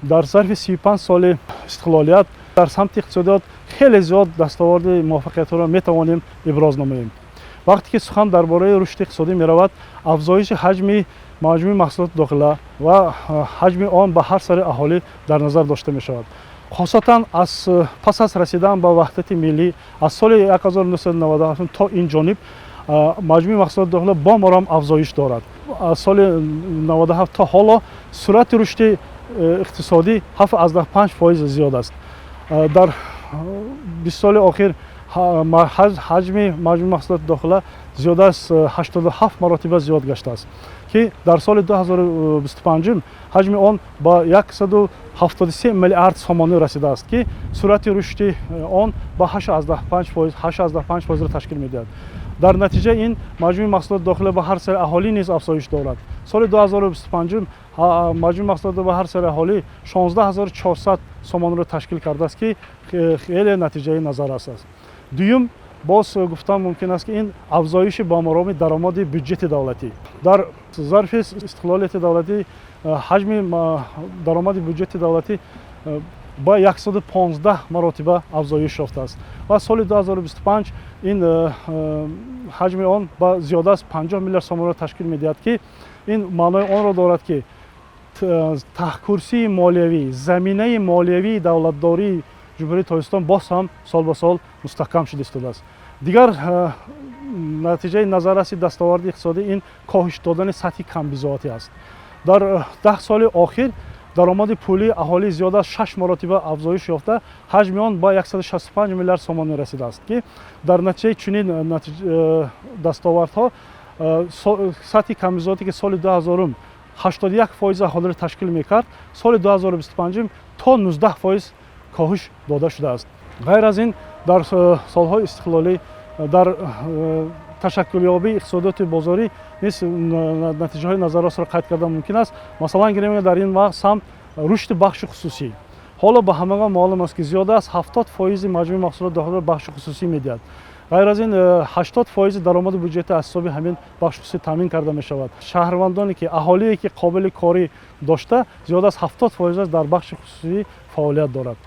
дар зарфи 35 соли истиқлолият дар самти иқтисодиёт хеле зиёд дастоварди муваффақиятҳоро метавонем иброз намоем. вақте ки сухан дар бораи рушди иқтисодӣ меравад, афзоиши ҳаҷми маҷмӯи маҳсулоти дохила ва ҳаҷми он ба ҳар сари аҳолӣ дар назар дошта мешавад. хосатан пас аз расидан ба ваҳдати миллӣ аз соли 1997 то инҷониб маҷмӯи маҳсулоти дохила боморам афзоиш дорад. аз соли 97 то ҳоло суръати рушди иқтисодӣ 7.5% зиёд аст. дар 20 соли охир ҳаҷми маҷмӯи маҳсулоти дохила зиёда аз 87 маротиба зиёд гаштааст, ки дар соли 2025 ҳаҷми он ба 173 миллиард сомонӣ расидааст, ки суръати рушди он ба 8.5% ташкил медиҳад. дар натиҷа ин маҷмӯи маҳсулоти дохила ба ҳар сари аҳолӣ низ афзоиш дорад. соли 2025 маҷмӯи маҳсулоти ба ҳар сари аҳолӣ 16400 сомонро ташкил кардааст, ки хеле натиҷаи назар аст. дуюм, боз гуфтан мумкин аст ки ин афзоиши бомароми даромади бюҷети давлатӣ. дар зарфи истиқлолияти давлатӣ ҳаҷми даромади бюҷети давлатӣ ба 115 маротиба афзоиш ёфтааст ва соли 2025 ин ҳаҷми он ба зиёда аз 50 миллиард сомонро ташкил медиҳад, ки ин маънои онро дорад, ки таҳкурсии молиявӣ, заминаи молиявии давлатдории ҷумҳурии Тоҷикистон боз ҳам сол ба сол мустаҳкам шуда истодааст. дигар натиҷаи назарраси дастоварди иқтисодӣ ин коҳиш додани сатҳи камбизоатӣ аст. дар 10 соли охир даромади пулии аҳолӣ зиёда аз 6 маротиба афзоиш ёфта, ҳаҷми он ба 165 миллиард сомонӣ расидааст, ки дар натиҷаи чунин дастовардҳо сатҳи камбизоатӣ ки соли 2000 81% аҳолиро ташкил мекард, соли 2025 то 19% коҳиш дода шудааст. ғайр аз ин дар солҳои истиқлолӣ дар ташаккулёбии иқтисодиёти бозорӣ низ натиҷаҳои назаррасро қайд кардан мумкин аст. масалан гирем дар ин вақт ҳам рушди бахши хусусӣ. ҳоло ба ҳамаға маълум аст, ки зиёда аз 70% маҷмӯи маҳсулоти дохилро бахши хусусӣ медиҳад. ғайр аз ин 80% даромади бюҷети аз ҳисоби ҳамин бахши хусусӣ таъмин карда мешавад. шаҳрвандоне ки аҳолие ки қобили корӣ дошта зиёда аз 70% дар бахши хусусӣ фаъолият дорад.